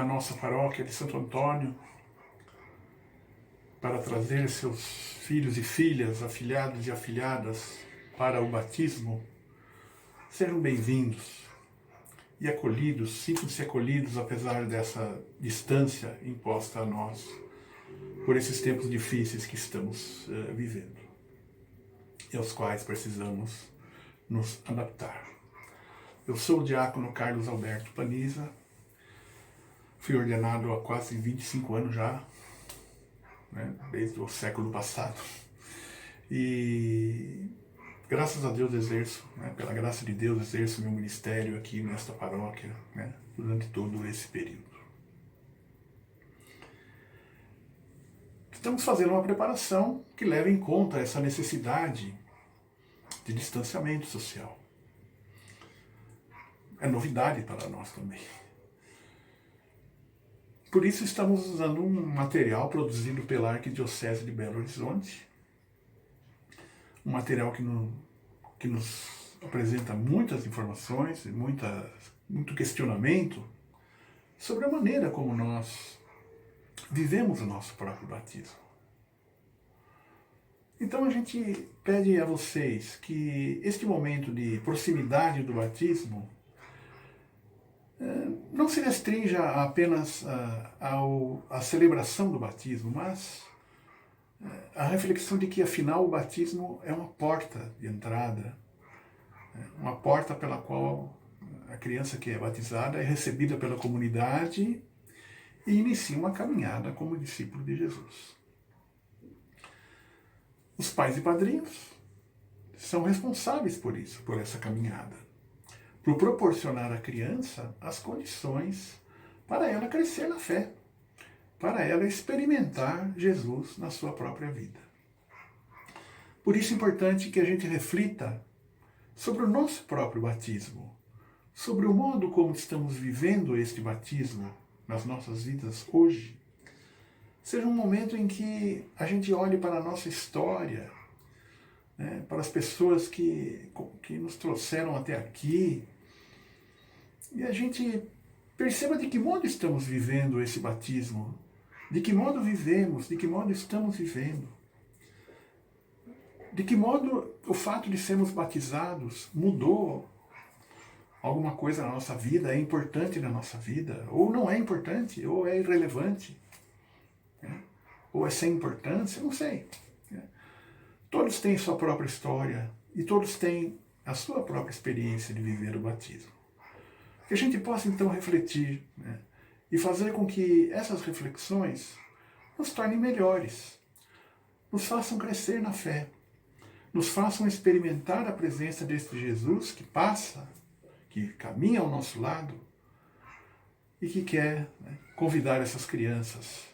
nossa paróquia de Santo Antônio para trazer seus filhos e filhas, afilhados e afilhadas para o batismo, sejam bem-vindos e acolhidos, sintam-se acolhidos apesar dessa distância imposta a nós por esses tempos difíceis que estamos vivendo e aos quais precisamos nos adaptar. Eu sou o diácono Carlos Alberto Paniza, fui ordenado há quase 25 anos já, né, desde o século passado, e graças a Deus exerço, né, pela graça de Deus exerço meu ministério aqui nesta paróquia, né, durante todo esse período. Estamos fazendo uma preparação que leva em conta essa necessidade de distanciamento social. É novidade para nós também. Por isso estamos usando um material produzido pela Arquidiocese de Belo Horizonte, um material que nos apresenta muitas informações e muito questionamento sobre a maneira como nós vivemos o nosso próprio batismo. Então a gente pede a vocês que este momento de proximidade do batismo não se restrinja apenas à celebração do batismo, mas a reflexão de que, afinal, o batismo é uma porta de entrada, uma porta pela qual a criança que é batizada é recebida pela comunidade e inicia uma caminhada como discípulo de Jesus. Os pais e padrinhos são responsáveis por isso, por essa caminhada, por proporcionar à criança as condições para ela crescer na fé, para ela experimentar Jesus na sua própria vida. Por isso é importante que a gente reflita sobre o nosso próprio batismo, sobre o modo como estamos vivendo este batismo nas nossas vidas hoje. Seja um momento em que a gente olhe para a nossa história, né, para as pessoas que nos trouxeram até aqui, e a gente perceba de que modo estamos vivendo esse batismo, de que modo vivemos, de que modo estamos vivendo, de que modo o fato de sermos batizados mudou alguma coisa na nossa vida, é importante na nossa vida, ou não é importante, ou é irrelevante, né? Ou é sem importância, não sei. Né? Todos têm sua própria história e todos têm a sua própria experiência de viver o batismo. Que a gente possa então refletir, né, e fazer com que essas reflexões nos tornem melhores, nos façam crescer na fé, nos façam experimentar a presença deste Jesus que passa, que caminha ao nosso lado e que quer, né, convidar essas crianças,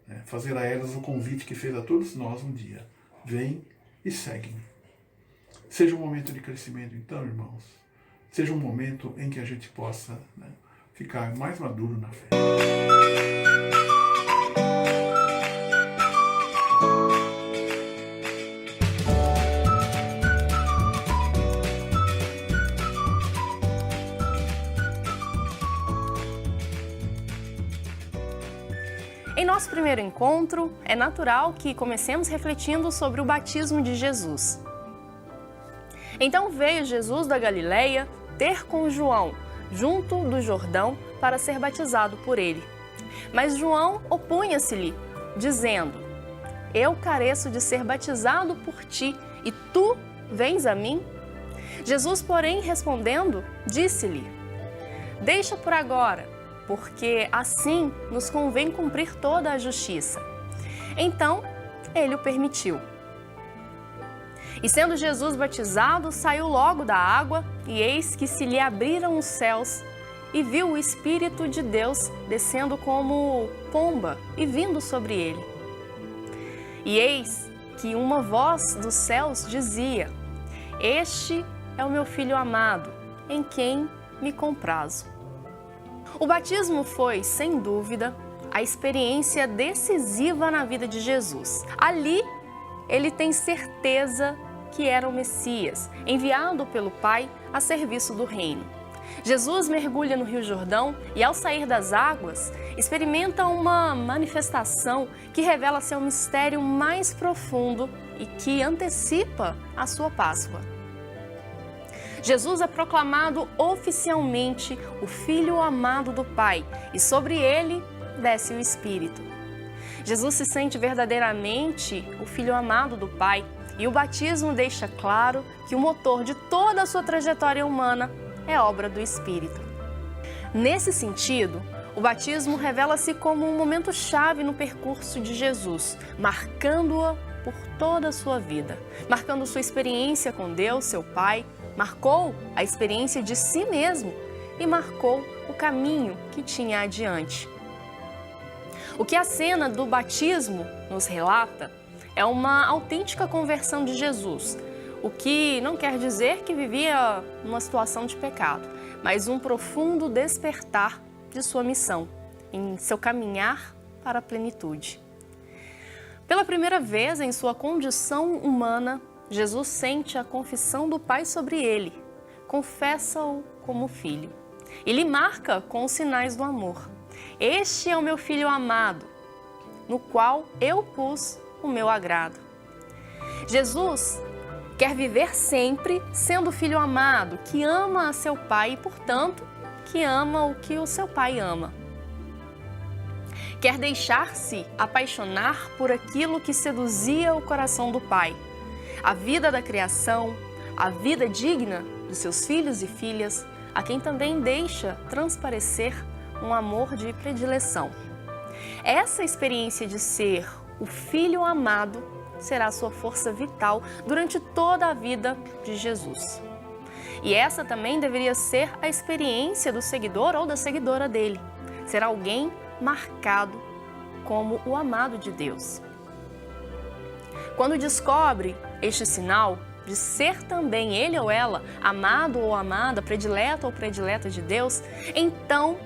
né, fazer a elas o convite que fez a todos nós um dia. Vem e segue-me. Seja um momento de crescimento então, irmãos. Seja um momento em que a gente possa, né, ficar mais maduro na fé. Em nosso primeiro encontro, é natural que comecemos refletindo sobre o batismo de Jesus. Então veio Jesus da Galileia ter com João, junto do Jordão, para ser batizado por ele. Mas João opunha-se-lhe, dizendo: Eu careço de ser batizado por ti, e tu vens a mim? Jesus, porém, respondendo, disse-lhe: Deixa por agora, porque assim nos convém cumprir toda a justiça. Então, ele o permitiu. E sendo Jesus batizado, saiu logo da água, e eis que se lhe abriram os céus, e viu o Espírito de Deus descendo como pomba e vindo sobre ele. E eis que uma voz dos céus dizia: Este é o meu Filho amado, em quem me comprazo. O batismo foi, sem dúvida, a experiência decisiva na vida de Jesus. Ali, ele tem certeza que era o Messias, enviado pelo Pai a serviço do reino. Jesus mergulha no Rio Jordão e, ao sair das águas, experimenta uma manifestação que revela seu mistério mais profundo e que antecipa a sua Páscoa. Jesus é proclamado oficialmente o Filho amado do Pai e sobre ele desce o Espírito. Jesus se sente verdadeiramente o Filho amado do Pai e o batismo deixa claro que o motor de toda a sua trajetória humana é obra do Espírito. Nesse sentido, o batismo revela-se como um momento-chave no percurso de Jesus, marcando-a por toda a sua vida, marcando sua experiência com Deus, seu Pai, marcou a experiência de si mesmo e marcou o caminho que tinha adiante. O que a cena do batismo nos relata é uma autêntica conversão de Jesus, o que não quer dizer que vivia numa situação de pecado, mas um profundo despertar de sua missão, em seu caminhar para a plenitude. Pela primeira vez em sua condição humana, Jesus sente a confissão do Pai sobre ele, confessa-o como filho e lhe marca com os sinais do amor. Este é o meu filho amado, no qual eu pus o meu agrado. Jesus quer viver sempre sendo filho amado, que ama a seu Pai e, portanto, que ama o que o seu Pai ama. Quer deixar-se apaixonar por aquilo que seduzia o coração do Pai. A vida da criação, a vida digna dos seus filhos e filhas, a quem também deixa transparecer um amor de predileção. Essa experiência de ser o filho amado será sua força vital durante toda a vida de Jesus. E essa também deveria ser a experiência do seguidor ou da seguidora dele. Ser alguém marcado como o amado de Deus. Quando descobre este sinal de ser também ele ou ela amado ou amada, predileto ou predileta de Deus, então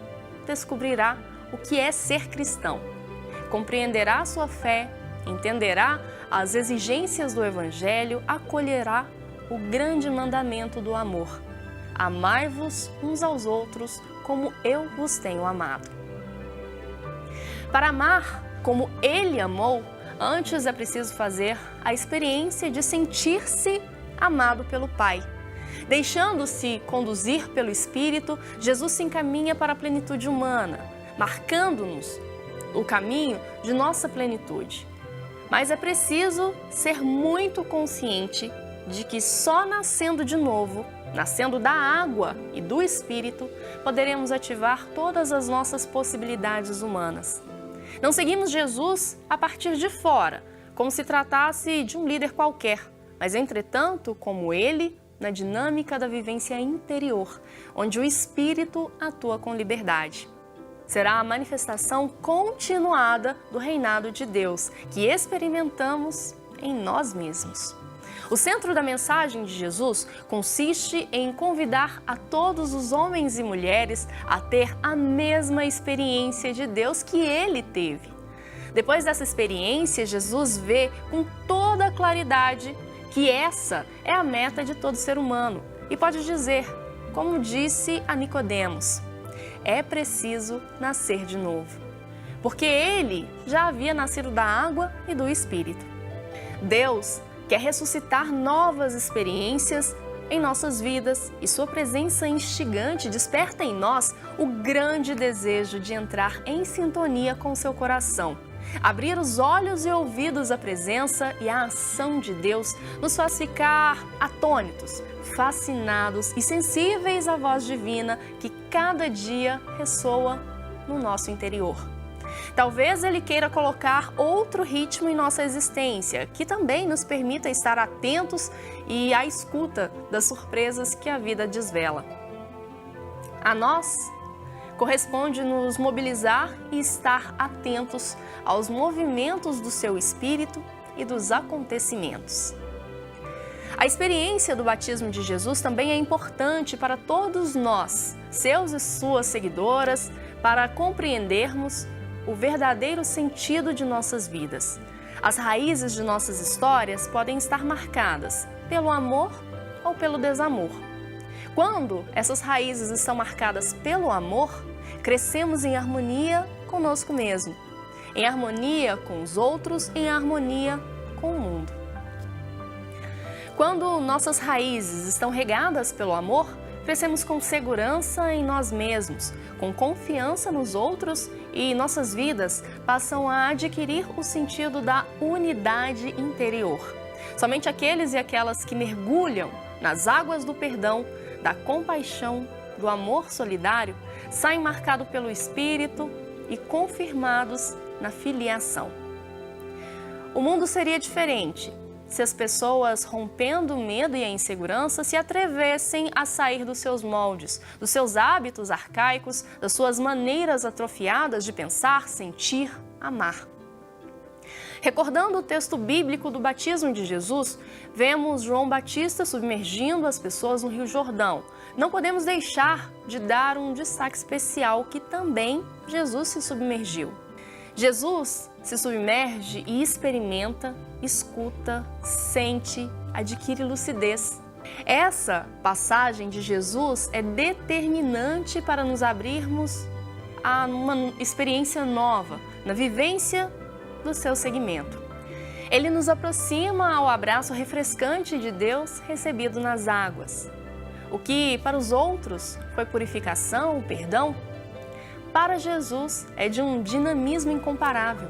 descobrirá o que é ser cristão. Compreenderá a sua fé, entenderá as exigências do Evangelho, acolherá o grande mandamento do amor. Amai-vos uns aos outros como eu vos tenho amado. Para amar como ele amou, antes é preciso fazer a experiência de sentir-se amado pelo Pai. Deixando-se conduzir pelo Espírito, Jesus se encaminha para a plenitude humana, marcando-nos o caminho de nossa plenitude. Mas é preciso ser muito consciente de que só nascendo de novo, nascendo da água e do Espírito, poderemos ativar todas as nossas possibilidades humanas. Não seguimos Jesus a partir de fora, como se tratasse de um líder qualquer, mas, entretanto, como ele, na dinâmica da vivência interior, onde o Espírito atua com liberdade. Será a manifestação continuada do reinado de Deus, que experimentamos em nós mesmos. O centro da mensagem de Jesus consiste em convidar a todos os homens e mulheres a ter a mesma experiência de Deus que ele teve. Depois dessa experiência, Jesus vê com toda claridade que essa é a meta de todo ser humano e pode dizer, como disse a Nicodemos, é preciso nascer de novo, porque ele já havia nascido da água e do Espírito. Deus quer ressuscitar novas experiências em nossas vidas e sua presença instigante desperta em nós o grande desejo de entrar em sintonia com seu coração. Abrir os olhos e ouvidos à presença e à ação de Deus nos faz ficar atônitos, fascinados e sensíveis à voz divina que cada dia ressoa no nosso interior. Talvez Ele queira colocar outro ritmo em nossa existência, que também nos permita estar atentos e à escuta das surpresas que a vida desvela. A nós corresponde nos mobilizar e estar atentos aos movimentos do seu espírito e dos acontecimentos. A experiência do batismo de Jesus também é importante para todos nós, seus e suas seguidoras, para compreendermos o verdadeiro sentido de nossas vidas. As raízes de nossas histórias podem estar marcadas pelo amor ou pelo desamor. Quando essas raízes estão marcadas pelo amor, crescemos em harmonia conosco mesmo, em harmonia com os outros, em harmonia com o mundo. Quando nossas raízes estão regadas pelo amor, crescemos com segurança em nós mesmos, com confiança nos outros e nossas vidas passam a adquirir o sentido da unidade interior. Somente aqueles e aquelas que mergulham nas águas do perdão, da compaixão, do amor solidário, saem marcados pelo Espírito e confirmados na filiação. O mundo seria diferente se as pessoas, rompendo o medo e a insegurança, se atrevessem a sair dos seus moldes, dos seus hábitos arcaicos, das suas maneiras atrofiadas de pensar, sentir, amar. Recordando o texto bíblico do batismo de Jesus, vemos João Batista submergindo as pessoas no Rio Jordão. Não podemos deixar de dar um destaque especial que também Jesus se submergiu. Jesus se submerge e experimenta, escuta, sente, adquire lucidez. Essa passagem de Jesus é determinante para nos abrirmos a uma experiência nova, na vivência do seu segmento. Ele nos aproxima ao abraço refrescante de Deus recebido nas águas. O que para os outros foi purificação, perdão, para Jesus é de um dinamismo incomparável.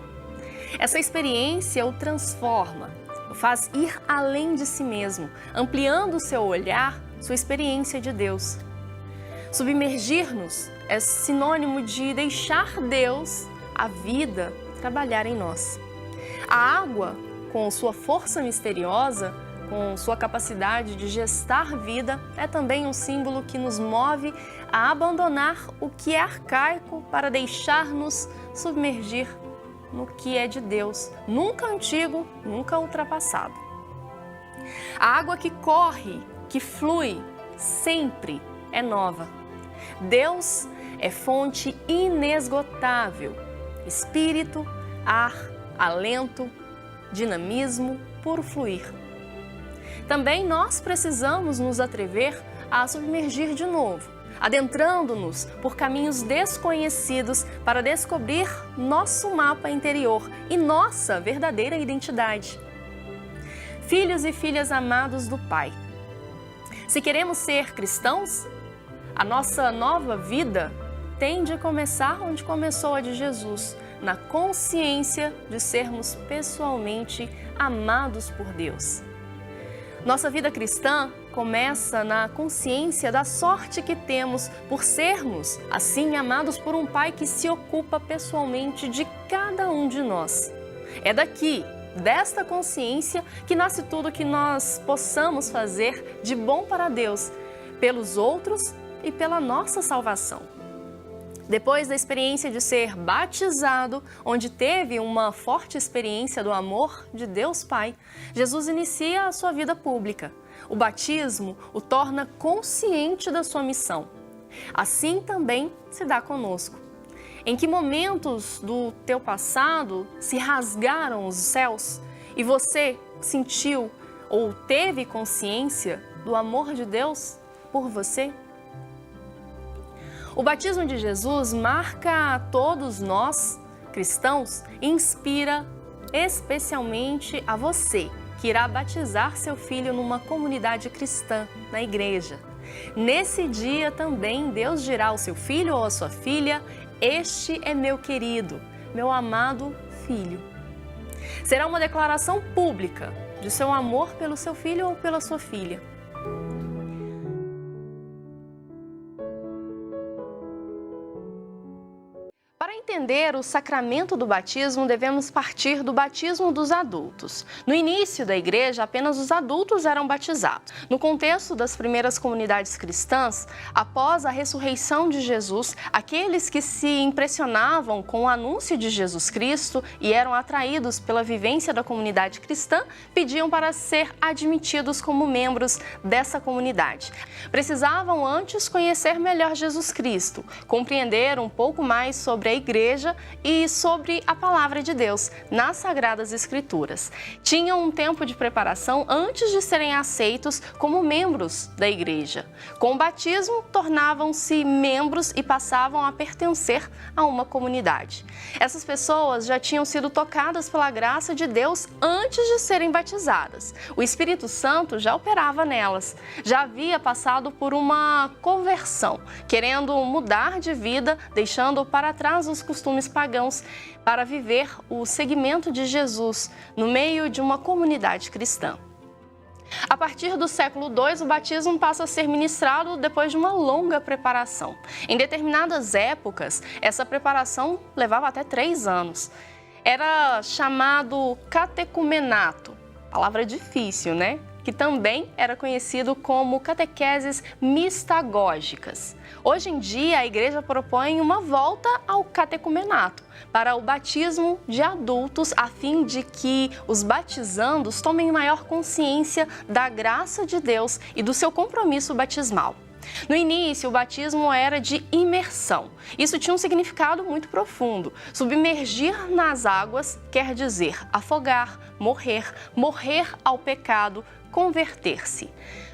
Essa experiência o transforma, o faz ir além de si mesmo, ampliando o seu olhar, sua experiência de Deus. Submergir-nos é sinônimo de deixar Deus, a vida, trabalhar em nós. A água, com sua força misteriosa, com sua capacidade de gestar vida, é também um símbolo que nos move a abandonar o que é arcaico para deixar-nos submergir no que é de Deus, nunca antigo, nunca ultrapassado. A água que corre, que flui, sempre é nova. Deus é fonte inesgotável, espírito, ar, alento, dinamismo, puro fluir. Também nós precisamos nos atrever a submergir de novo, adentrando-nos por caminhos desconhecidos para descobrir nosso mapa interior e nossa verdadeira identidade. Filhos e filhas amados do Pai, se queremos ser cristãos, a nossa nova vida tem de começar onde começou a de Jesus, na consciência de sermos pessoalmente amados por Deus. Nossa vida cristã começa na consciência da sorte que temos por sermos, assim, amados por um Pai que se ocupa pessoalmente de cada um de nós. É daqui, desta consciência, que nasce tudo que nós possamos fazer de bom para Deus, pelos outros e pela nossa salvação. Depois da experiência de ser batizado, onde teve uma forte experiência do amor de Deus Pai, Jesus inicia a sua vida pública. O batismo o torna consciente da sua missão. Assim também se dá conosco. Em que momentos do teu passado se rasgaram os céus e você sentiu ou teve consciência do amor de Deus por você? O batismo de Jesus marca a todos nós, cristãos, e inspira especialmente a você, que irá batizar seu filho numa comunidade cristã, na igreja. Nesse dia também Deus dirá ao seu filho ou à sua filha: "Este é meu querido, meu amado filho". Será uma declaração pública de seu amor pelo seu filho ou pela sua filha. Para entender o sacramento do batismo, devemos partir do batismo dos adultos. No início da igreja, apenas os adultos eram batizados. No contexto das primeiras comunidades cristãs, após a ressurreição de Jesus, aqueles que se impressionavam com o anúncio de Jesus Cristo e eram atraídos pela vivência da comunidade cristã, pediam para ser admitidos como membros dessa comunidade. Precisavam antes conhecer melhor Jesus Cristo, compreender um pouco mais sobre a igreja igreja e sobre a palavra de Deus nas Sagradas Escrituras. Tinham um tempo de preparação antes de serem aceitos como membros da igreja. Com o batismo, tornavam-se membros e passavam a pertencer a uma comunidade. Essas pessoas já tinham sido tocadas pela graça de Deus antes de serem batizadas. O Espírito Santo já operava nelas, já havia passado por uma conversão, querendo mudar de vida, deixando para trás os costumes pagãos para viver o seguimento de Jesus no meio de uma comunidade cristã. A partir do século II, o batismo passa a ser ministrado depois de uma longa preparação. Em determinadas épocas, essa preparação levava até 3 anos. Era chamado catecumenato, palavra difícil, né? Que também era conhecido como catequeses mistagógicas. Hoje em dia, a igreja propõe uma volta ao catecumenato, para o batismo de adultos, a fim de que os batizandos tomem maior consciência da graça de Deus e do seu compromisso batismal. No início, o batismo era de imersão. Isso tinha um significado muito profundo. Submergir nas águas quer dizer afogar, morrer ao pecado, converter-se.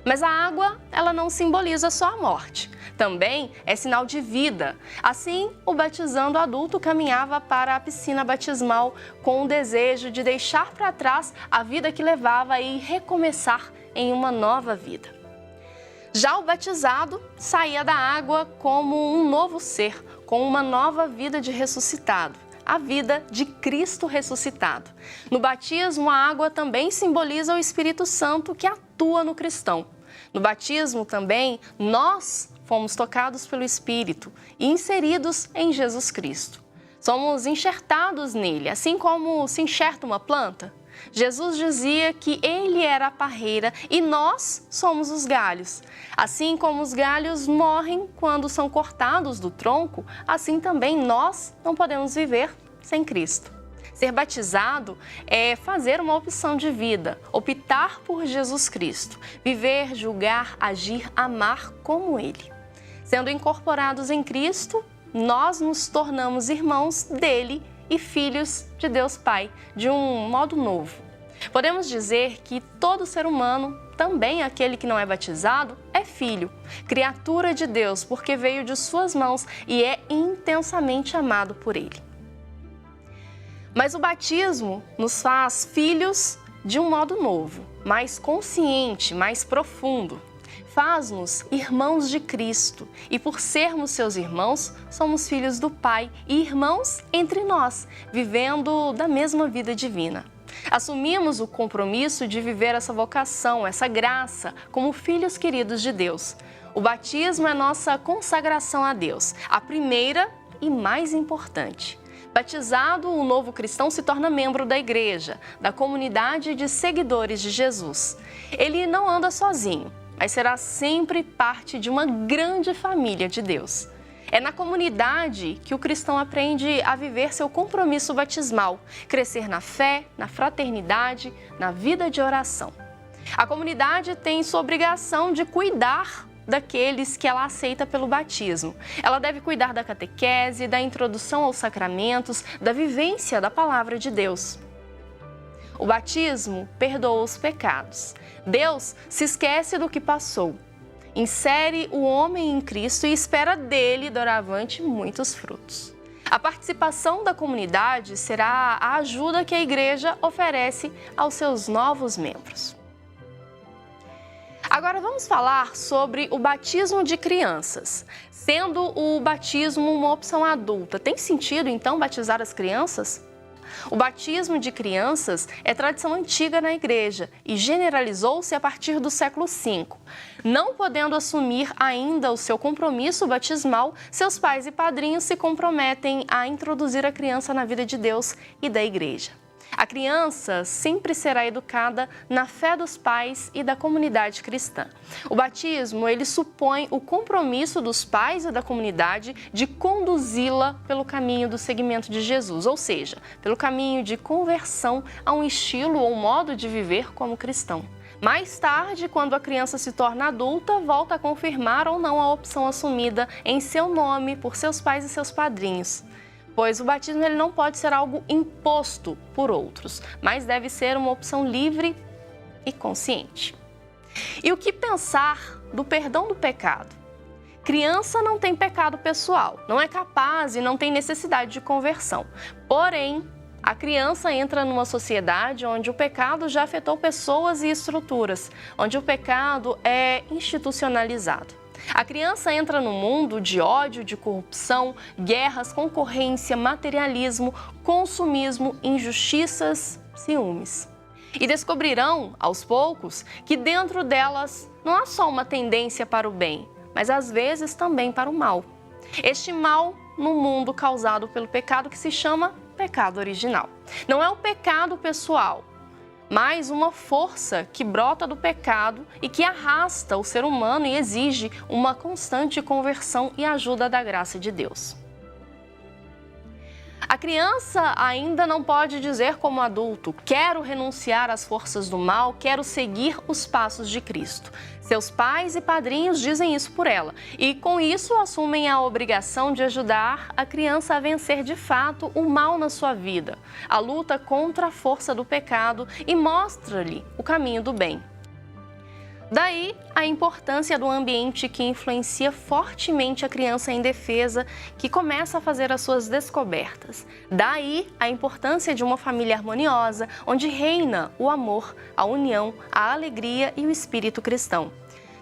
Mas a água, ela não simboliza só a morte. Também é sinal de vida. Assim, o batizando adulto caminhava para a piscina batismal com o desejo de deixar para trás a vida que levava e recomeçar em uma nova vida. Já o batizado saía da água como um novo ser, com uma nova vida de ressuscitado, a vida de Cristo ressuscitado. No batismo, a água também simboliza o Espírito Santo que atua no cristão. No batismo também, nós fomos tocados pelo Espírito e inseridos em Jesus Cristo. Somos enxertados nele, assim como se enxerta uma planta. Jesus dizia que ele era a parreira e nós somos os galhos. Assim como os galhos morrem quando são cortados do tronco, assim também nós não podemos viver sem Cristo. Ser batizado é fazer uma opção de vida, optar por Jesus Cristo, viver, julgar, agir, amar como Ele. Sendo incorporados em Cristo, nós nos tornamos irmãos dele e filhos de Deus Pai, de um modo novo. Podemos dizer que todo ser humano, também aquele que não é batizado, é filho, criatura de Deus, porque veio de suas mãos e é intensamente amado por Ele. Mas o batismo nos faz filhos de um modo novo, mais consciente, mais profundo. Faz-nos irmãos de Cristo e, por sermos seus irmãos, somos filhos do Pai e irmãos entre nós, vivendo da mesma vida divina. Assumimos o compromisso de viver essa vocação, essa graça, como filhos queridos de Deus. O batismo é nossa consagração a Deus, a primeira e mais importante. Batizado, o novo cristão se torna membro da igreja, da comunidade de seguidores de Jesus. Ele não anda sozinho, mas será sempre parte de uma grande família de Deus. É na comunidade que o cristão aprende a viver seu compromisso batismal, crescer na fé, na fraternidade, na vida de oração. A comunidade tem sua obrigação de cuidar daqueles que ela aceita pelo batismo. Ela deve cuidar da catequese, da introdução aos sacramentos, da vivência da palavra de Deus. O batismo perdoa os pecados. Deus se esquece do que passou, insere o homem em Cristo e espera dele, doravante, muitos frutos. A participação da comunidade será a ajuda que a igreja oferece aos seus novos membros. Agora vamos falar sobre o batismo de crianças. Sendo o batismo uma opção adulta, tem sentido então batizar as crianças? O batismo de crianças é tradição antiga na igreja e generalizou-se a partir do século V. Não podendo assumir ainda o seu compromisso batismal, seus pais e padrinhos se comprometem a introduzir a criança na vida de Deus e da igreja. A criança sempre será educada na fé dos pais e da comunidade cristã. O batismo, ele supõe o compromisso dos pais e da comunidade de conduzi-la pelo caminho do seguimento de Jesus, ou seja, pelo caminho de conversão a um estilo ou modo de viver como cristão. Mais tarde, quando a criança se torna adulta, volta a confirmar ou não a opção assumida em seu nome por seus pais e seus padrinhos. pois o batismo ele não pode ser algo imposto por outros, mas deve ser uma opção livre e consciente. E o que pensar do perdão do pecado? Criança não tem pecado pessoal, não é capaz e não tem necessidade de conversão. Porém, a criança entra numa sociedade onde o pecado já afetou pessoas e estruturas, onde o pecado é institucionalizado. A criança entra no mundo de ódio, de corrupção, guerras, concorrência, materialismo, consumismo, injustiças, ciúmes. E descobrirão, aos poucos, que dentro delas não há só uma tendência para o bem, mas às vezes também para o mal. Este mal no mundo causado pelo pecado que se chama pecado original. Não é o pecado pessoal, mas uma força que brota do pecado e que arrasta o ser humano e exige uma constante conversão e ajuda da graça de Deus. A criança ainda não pode dizer como adulto: quero renunciar às forças do mal, quero seguir os passos de Cristo. Seus pais e padrinhos dizem isso por ela e com isso assumem a obrigação de ajudar a criança a vencer de fato o mal na sua vida, a luta contra a força do pecado e mostra-lhe o caminho do bem. Daí a importância do ambiente que influencia fortemente a criança indefesa, que começa a fazer as suas descobertas. Daí a importância de uma família harmoniosa, onde reina o amor, a união, a alegria e o espírito cristão.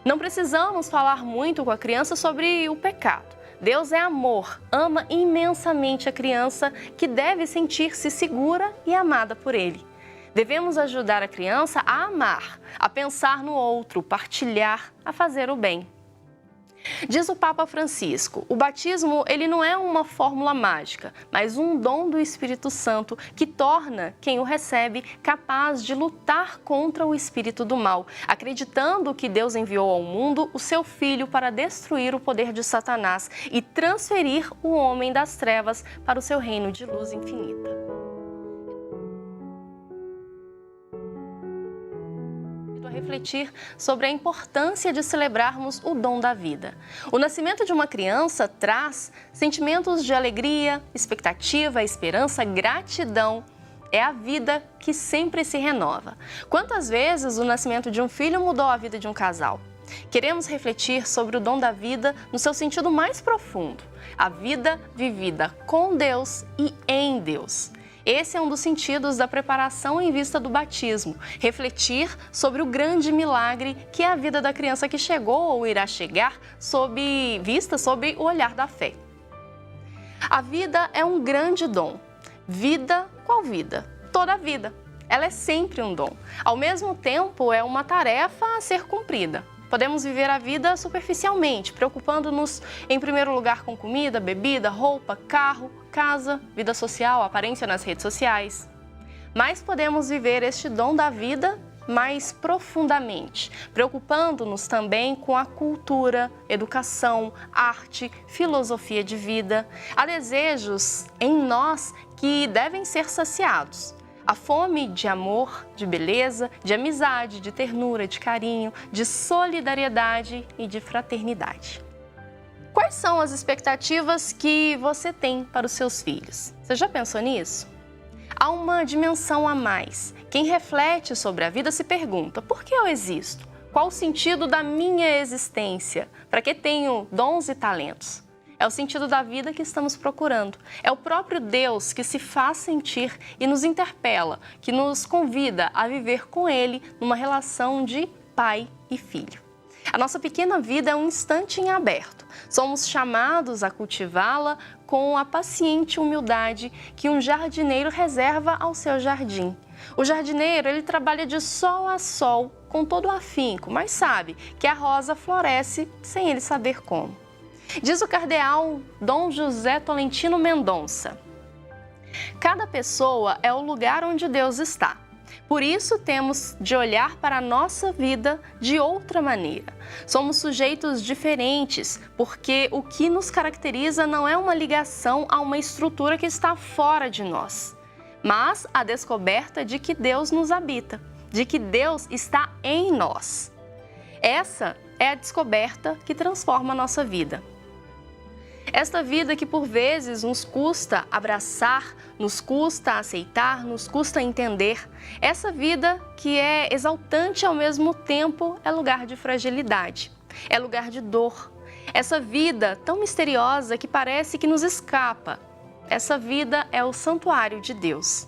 Não precisamos falar muito com a criança sobre o pecado. Deus é amor, ama imensamente a criança, que deve sentir-se segura e amada por Ele. Devemos ajudar a criança a amar, a pensar no outro, partilhar, a fazer o bem. Diz o Papa Francisco, o batismo ele não é uma fórmula mágica, mas um dom do Espírito Santo que torna quem o recebe capaz de lutar contra o espírito do mal, acreditando que Deus enviou ao mundo o seu Filho para destruir o poder de Satanás e transferir o homem das trevas para o seu reino de luz infinita. Refletir sobre a importância de celebrarmos o dom da vida. O nascimento de uma criança traz sentimentos de alegria, expectativa, esperança, gratidão. É a vida que sempre se renova. Quantas vezes o nascimento de um filho mudou a vida de um casal? Queremos refletir sobre o dom da vida no seu sentido mais profundo. A vida vivida com Deus e em Deus. Esse é um dos sentidos da preparação em vista do batismo, refletir sobre o grande milagre que é a vida da criança que chegou ou irá chegar sob o olhar da fé. A vida é um grande dom. Vida, qual vida? Toda a vida. Ela é sempre um dom. Ao mesmo tempo, é uma tarefa a ser cumprida. Podemos viver a vida superficialmente, preocupando-nos em primeiro lugar com comida, bebida, roupa, carro, casa, vida social, aparência nas redes sociais. Mas podemos viver este dom da vida mais profundamente, preocupando-nos também com a cultura, educação, arte, filosofia de vida. Há desejos em nós que devem ser saciados. A fome de amor, de beleza, de amizade, de ternura, de carinho, de solidariedade e de fraternidade. Quais são as expectativas que você tem para os seus filhos? Você já pensou nisso? Há uma dimensão a mais. Quem reflete sobre a vida se pergunta: por que eu existo? Qual o sentido da minha existência? Para que tenho dons e talentos? É o sentido da vida que estamos procurando. É o próprio Deus que se faz sentir e nos interpela, que nos convida a viver com Ele numa relação de pai e filho. A nossa pequena vida é um instante em aberto. Somos chamados a cultivá-la com a paciente humildade que um jardineiro reserva ao seu jardim. O jardineiro, ele trabalha de sol a sol, com todo o afinco, mas sabe que a rosa floresce sem ele saber como. Diz o cardeal Dom José Tolentino Mendonça: cada pessoa é o lugar onde Deus está. Por isso temos de olhar para a nossa vida de outra maneira. Somos sujeitos diferentes, porque o que nos caracteriza não é uma ligação a uma estrutura que está fora de nós, mas a descoberta de que Deus nos habita, de que Deus está em nós. Essa é a descoberta que transforma a nossa vida. Esta vida que por vezes nos custa abraçar, nos custa aceitar, nos custa entender. Essa vida que é exaltante ao mesmo tempo é lugar de fragilidade, é lugar de dor. Essa vida tão misteriosa que parece que nos escapa. Essa vida é o santuário de Deus.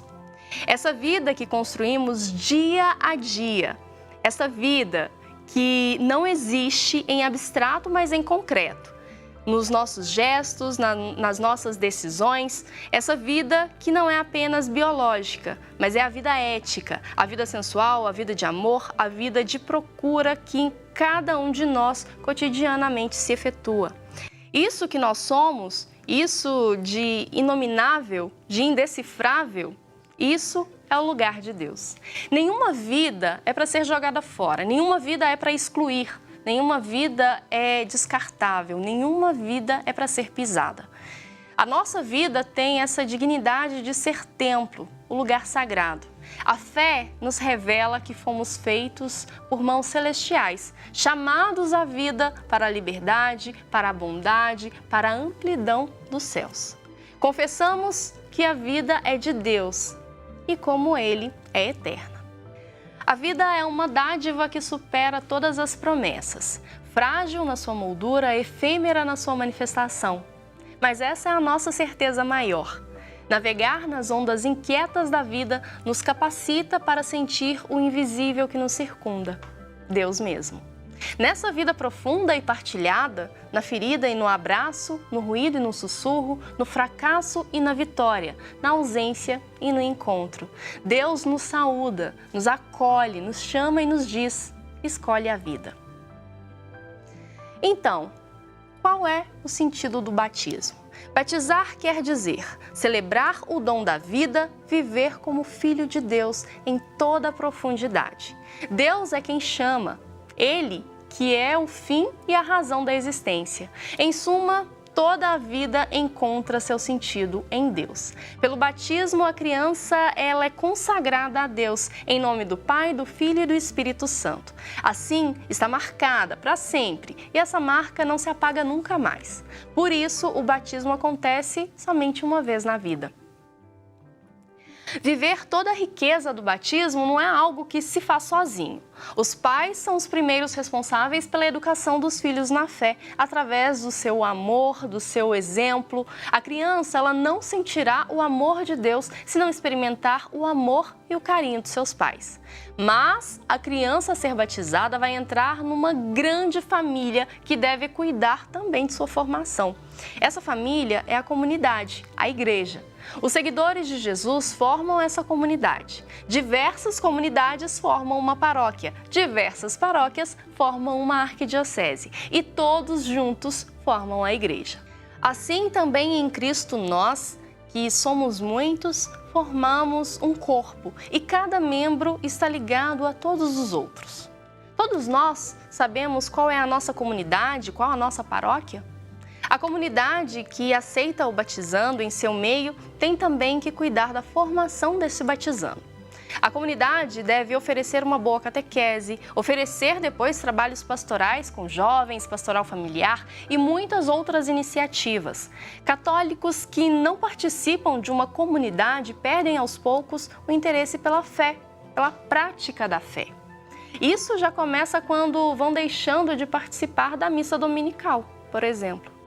Essa vida que construímos dia a dia. Essa vida que não existe em abstrato, mas em concreto. Nos nossos gestos, nas nossas decisões. Essa vida que não é apenas biológica, mas é a vida ética, a vida sensual, a vida de amor, a vida de procura que em cada um de nós cotidianamente se efetua. Isso que nós somos, isso de inominável, de indecifrável, isso é o lugar de Deus. Nenhuma vida é para ser jogada fora, nenhuma vida é para excluir, nenhuma vida é descartável, nenhuma vida é para ser pisada. A nossa vida tem essa dignidade de ser templo, o lugar sagrado. A fé nos revela que fomos feitos por mãos celestiais, chamados à vida para a liberdade, para a bondade, para a amplidão dos céus. Confessamos que a vida é de Deus e como Ele é eterna. A vida é uma dádiva que supera todas as promessas, frágil na sua moldura, efêmera na sua manifestação. Mas essa é a nossa certeza maior. Navegar nas ondas inquietas da vida nos capacita para sentir o invisível que nos circunda, Deus mesmo. Nessa vida profunda e partilhada, na ferida e no abraço, no ruído e no sussurro, no fracasso e na vitória, na ausência e no encontro, Deus nos saúda, nos acolhe, nos chama e nos diz: escolhe a vida. Então, qual é o sentido do batismo? Batizar quer dizer celebrar o dom da vida, viver como filho de Deus em toda a profundidade. Deus é quem chama, Ele que é o fim e a razão da existência. Em suma, toda a vida encontra seu sentido em Deus. Pelo batismo, a criança ela é consagrada a Deus, em nome do Pai, do Filho e do Espírito Santo. Assim, está marcada para sempre, e essa marca não se apaga nunca mais. Por isso, o batismo acontece somente uma vez na vida. Viver toda a riqueza do batismo não é algo que se faz sozinho. Os pais são os primeiros responsáveis pela educação dos filhos na fé, através do seu amor, do seu exemplo. A criança ela não sentirá o amor de Deus se não experimentar o amor e o carinho dos seus pais. Mas a criança a ser batizada vai entrar numa grande família que deve cuidar também de sua formação. Essa família é a comunidade, a igreja. Os seguidores de Jesus formam essa comunidade. Diversas comunidades formam uma paróquia, diversas paróquias formam uma arquidiocese e todos juntos formam a igreja. Assim também em Cristo nós, que somos muitos, formamos um corpo e cada membro está ligado a todos os outros. Todos nós sabemos qual é a nossa comunidade, qual a nossa paróquia? A comunidade que aceita o batizando em seu meio tem também que cuidar da formação desse batizando. A comunidade deve oferecer uma boa catequese, oferecer depois trabalhos pastorais com jovens, pastoral familiar e muitas outras iniciativas. Católicos que não participam de uma comunidade perdem aos poucos o interesse pela fé, pela prática da fé. Isso já começa quando vão deixando de participar da missa dominical, por exemplo.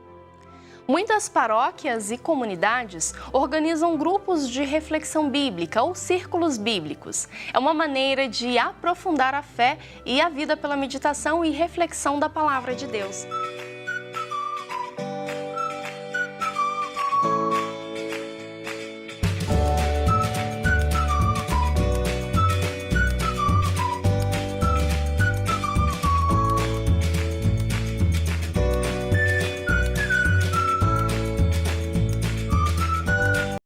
Muitas paróquias e comunidades organizam grupos de reflexão bíblica ou círculos bíblicos. É uma maneira de aprofundar a fé e a vida pela meditação e reflexão da palavra de Deus.